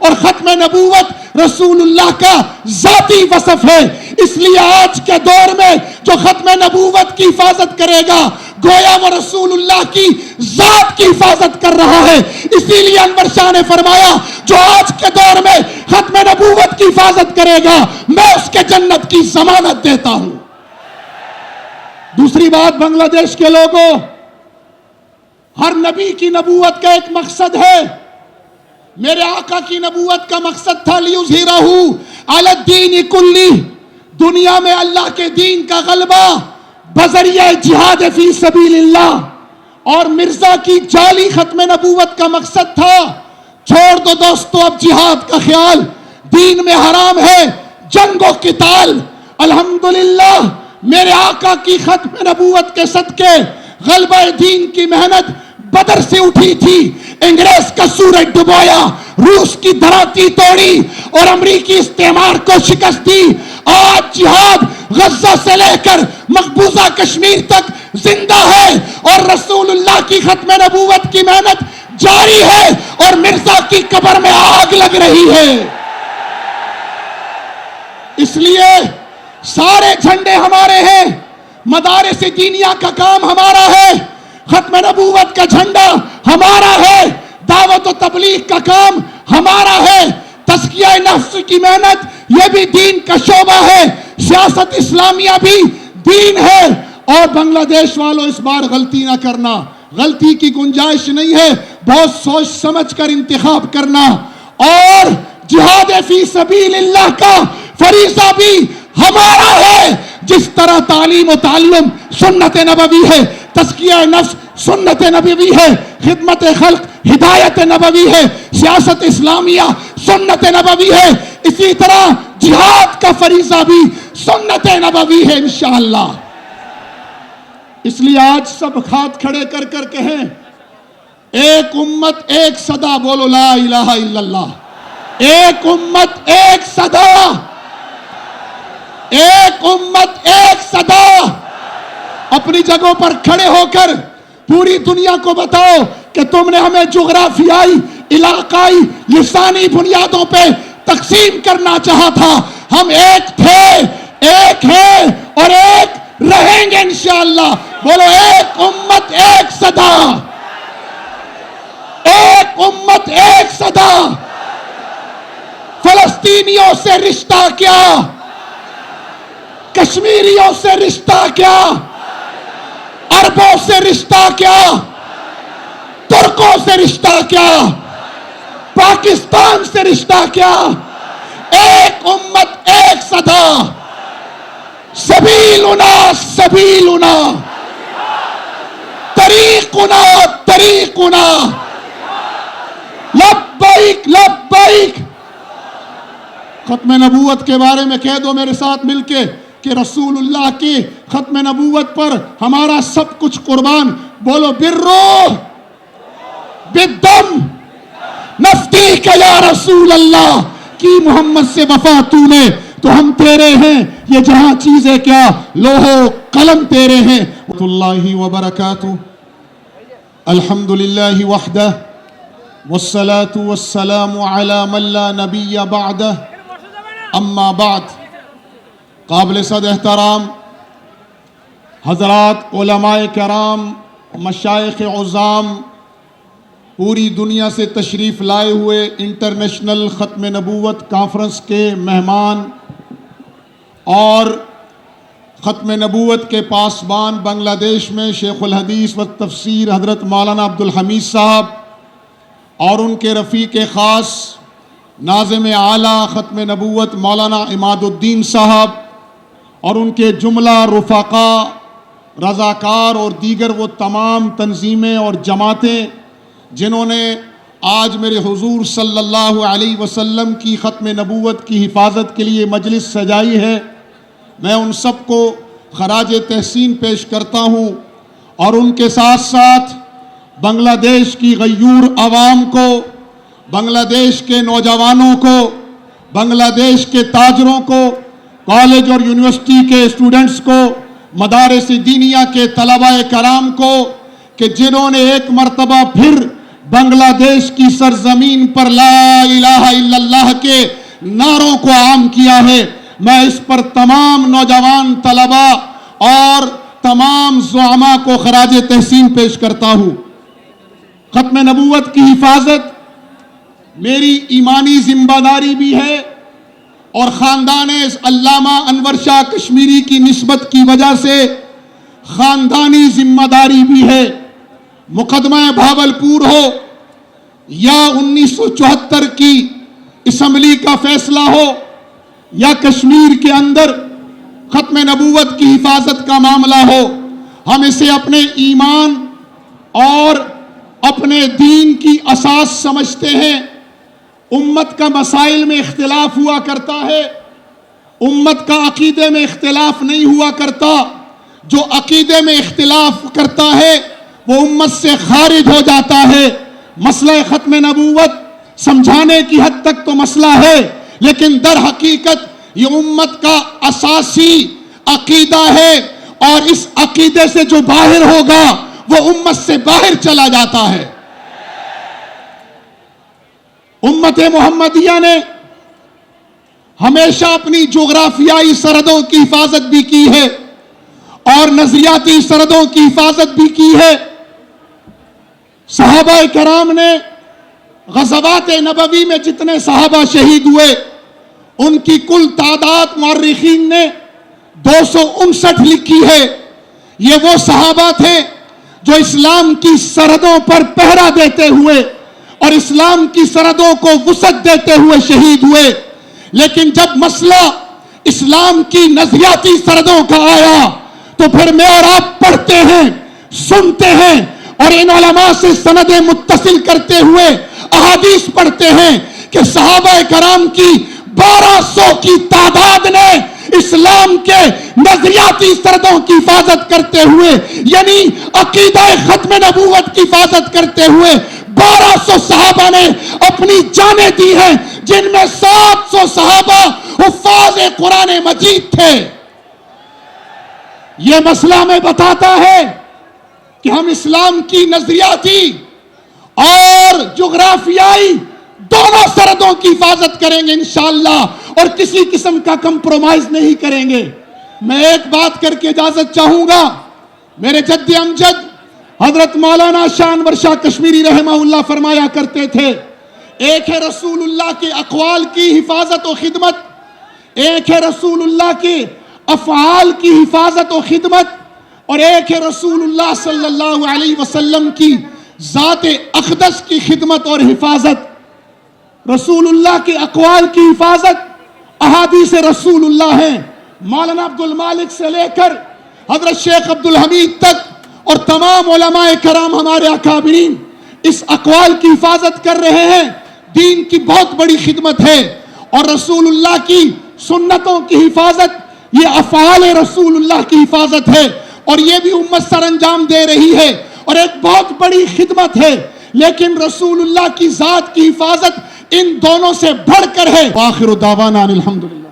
اور ختم نبوت رسول اللہ کا ذاتی وصف ہے. اس لیے آج کے دور میں جو ختم نبوت کی حفاظت کرے گا گویا وہ رسول اللہ کی ذات کی حفاظت کر رہا ہے. اسی لیے انور شاہ نے فرمایا جو آج کے دور میں ختم نبوت کی حفاظت کرے گا میں اس کے جنت کی ضمانت دیتا ہوں. دوسری بات، بنگلہ دیش کے لوگوں، ہر نبی کی نبوت کا ایک مقصد ہے. میرے آقا کی نبوت کا مقصد تھا لِيُظْهِرَهُ عَلَى الدِّينِ كُلِّهِ، دنیا میں اللہ کے دین کا غلبہ بذریعہ جہاد فی سبیل اللہ. اور مرزا کی جعلی ختم نبوت کا مقصد تھا چھوڑ دو دوستو اب جہاد کا خیال، دین میں حرام ہے جنگ و قتال. الحمدللہ میرے آقا کی ختم نبوت کے صدقے غلبہ دین کی محنت بدر سے اٹھی تھی. انگریز کا سورج ڈبویا، روس کی دھراتی توڑی اور امریکی استعمار کو شکست دی. آج جہاد غزہ سے لے کر مقبوضہ کشمیر تک زندہ ہے اور رسول اللہ کی ختم نبوت کی محنت جاری ہے اور مرزا کی قبر میں آگ لگ رہی ہے. اس لیے سارے جھنڈے ہمارے ہیں، مدارس دینیہ کا کام ہمارا ہے، ختم نبوت کا جھنڈا ہمارا ہے، دعوت و تبلیغ کا کام ہمارا ہے، تزکیہ نفس کی محنت یہ بھی دین کا شعبہ ہے، سیاست اسلامیہ بھی دین ہے. اور بنگلہ دیش والوں اس بار غلطی نہ کرنا، غلطی کی گنجائش نہیں ہے، بہت سوچ سمجھ کر انتخاب کرنا. اور جہاد فی سبیل اللہ کا فریضہ بھی ہمارا ہے. جس طرح تعلیم و تعلم سنت نبوی ہے، تزکیہ نفس سنت نبوی ہے، خدمت خلق ہدایت نبوی ہے، سیاست اسلامیہ سنت نبوی ہے، اسی طرح جہاد کا فریضہ بھی سنت نبوی ہے انشاءاللہ. اس لیے آج سب ہاتھ کھڑے کر کر کہیں ایک امت ایک صدا، بولو لا الہ الا اللہ. ایک امت ایک صدا، ایک امت ایک صدا. اپنی جگہوں پر کھڑے ہو کر پوری دنیا کو بتاؤ کہ تم نے ہمیں جغرافیائی، علاقائی، لسانی بنیادوں پہ تقسیم کرنا چاہا تھا. ہم ایک تھے، ایک ہیں اور ایک رہیں گے انشاءاللہ. بولو ایک امت ایک صدا، ایک امت ایک صدا. فلسطینیوں سے رشتہ کیا، کشمیریوں سے رشتہ کیا، عربوں سے رشتہ کیا، ترکوں سے رشتہ کیا، پاکستان سے رشتہ کیا. ایک امت ایک صدا، سبیلنا سبیلنا، طریقنا طریقنا، لبیک لبیک. ختم نبوت کے بارے میں کہہ دو میرے ساتھ مل کے کہ رسول اللہ کی ختم نبوت پر ہمارا سب کچھ قربان. بولو بالروح بالدم نفدیک یا رسول اللہ. کی محمد سے وفا تو نے تو ہم تیرے ہیں، یہ جہاں چیزیں کیا لوح و قلم تیرے ہیں. اللہ وبرکاتہ. الحمدللہ وحدہ والصلاة والسلام علی من لا نبی بعدہ. اما بعد، قابل صد احترام حضرات علماء کرام، مشائخ عظام، پوری دنیا سے تشریف لائے ہوئے انٹرنیشنل ختم نبوت کانفرنس کے مہمان اور ختم نبوت کے پاسبان بنگلہ دیش میں شیخ الحدیث و تفسیر حضرت مولانا عبدالحمید صاحب اور ان کے رفیق خاص ناظم اعلیٰ ختم نبوت مولانا عماد الدین صاحب اور ان کے جملہ رفقا، رضاکار اور دیگر وہ تمام تنظیمیں اور جماعتیں جنہوں نے آج میرے حضور صلی اللہ علیہ وسلم کی ختم نبوت کی حفاظت کے لیے مجلس سجائی ہے، میں ان سب کو خراج تحسین پیش کرتا ہوں. اور ان کے ساتھ ساتھ بنگلہ دیش کی غیور عوام کو، بنگلہ دیش کے نوجوانوں کو، بنگلہ دیش کے تاجروں کو، کالج اور یونیورسٹی کے اسٹوڈنٹس کو، مدارس دینیہ کے طلباء کرام کو کہ جنہوں نے ایک مرتبہ پھر بنگلہ دیش کی سرزمین پر لا الہ الا کے نعروں کو عام کیا ہے. میں اس پر تمام نوجوان طلباء اور تمام زعماء کو خراج تحسین پیش کرتا ہوں. ختم نبوت کی حفاظت میری ایمانی ذمہ داری بھی ہے اور خاندان علامہ انور شاہ کشمیری کی نسبت کی وجہ سے خاندانی ذمہ داری بھی ہے. مقدمہ بھاولپور ہو یا 1974 کی اسمبلی کا فیصلہ ہو یا کشمیر کے اندر ختم نبوت کی حفاظت کا معاملہ ہو، ہم اسے اپنے ایمان اور اپنے دین کی اساس سمجھتے ہیں. امت کا مسائل میں اختلاف ہوا کرتا ہے، امت کا عقیدے میں اختلاف نہیں ہوا کرتا. جو عقیدے میں اختلاف کرتا ہے وہ امت سے خارج ہو جاتا ہے. مسئلہ ختم نبوت سمجھانے کی حد تک تو مسئلہ ہے، لیکن در حقیقت یہ امت کا اساسی عقیدہ ہے، اور اس عقیدے سے جو باہر ہوگا وہ امت سے باہر چلا جاتا ہے. امت محمدیہ نے ہمیشہ اپنی جغرافیائی سرحدوں کی حفاظت بھی کی ہے اور نظریاتی سرحدوں کی حفاظت بھی کی ہے. صحابہ کرام نے غزوات نبوی میں جتنے صحابہ شہید ہوئے ان کی کل تعداد مورخین نے 259 لکھی ہے. یہ وہ صحابہ تھے جو اسلام کی سرحدوں پر پہرا دیتے ہوئے اور اسلام کی سرحدوں کو وسعت دیتے ہوئے شہید ہوئے. لیکن جب مسئلہ اسلام کی نظریاتی سرحدوں کا آیا تو پھر میں اور آپ پڑھتے ہیں، سنتے ہیں اور ان علماء سے سندیں متصل کرتے ہوئے احادیث پڑھتے ہیں کہ صحابہ کرام کی 1200 کی تعداد نے اسلام کے نظریاتی سرحدوں کی حفاظت کرتے ہوئے، یعنی عقیدہ ختم نبوت کی حفاظت کرتے ہوئے 1200 صحابہ نے اپنی جانیں دی ہیں، جن میں 700 صحابہ حفاظ قرآن مجید تھے. یہ مسئلہ میں بتاتا ہے کہ ہم اسلام کی نظریاتی اور جغرافیائی دونوں سرحدوں کی حفاظت کریں گے انشاءاللہ، اور کسی قسم کا کمپرومائز نہیں کریں گے. میں ایک بات کر کے اجازت چاہوں گا. میرے جد امجد حضرت مولانا شاہ انور شاہ کشمیری رحمہ اللہ فرمایا کرتے تھے، ایک ہے رسول اللہ کے اقوال کی حفاظت و خدمت، ایک ہے رسول اللہ کے افعال کی حفاظت و خدمت، اور ایک ہے رسول اللہ صلی اللہ علیہ وسلم کی ذات اقدس کی خدمت اور حفاظت. رسول اللہ کے اقوال کی حفاظت احادیث رسول اللہ ہیں. مولانا عبد المالک سے لے کر حضرت شیخ عبد الحمید تک اور تمام علماء کرام ہمارے اکابرین اس اقوال کی حفاظت کر رہے ہیں. دین کی بہت بڑی خدمت ہے، اور رسول اللہ کی سنتوں کی حفاظت یہ افعال رسول اللہ کی حفاظت ہے، اور یہ بھی امت سر انجام دے رہی ہے اور ایک بہت بڑی خدمت ہے. لیکن رسول اللہ کی ذات کی حفاظت ان دونوں سے بڑھ کر ہے. وآخر دعوانا الحمدللہ.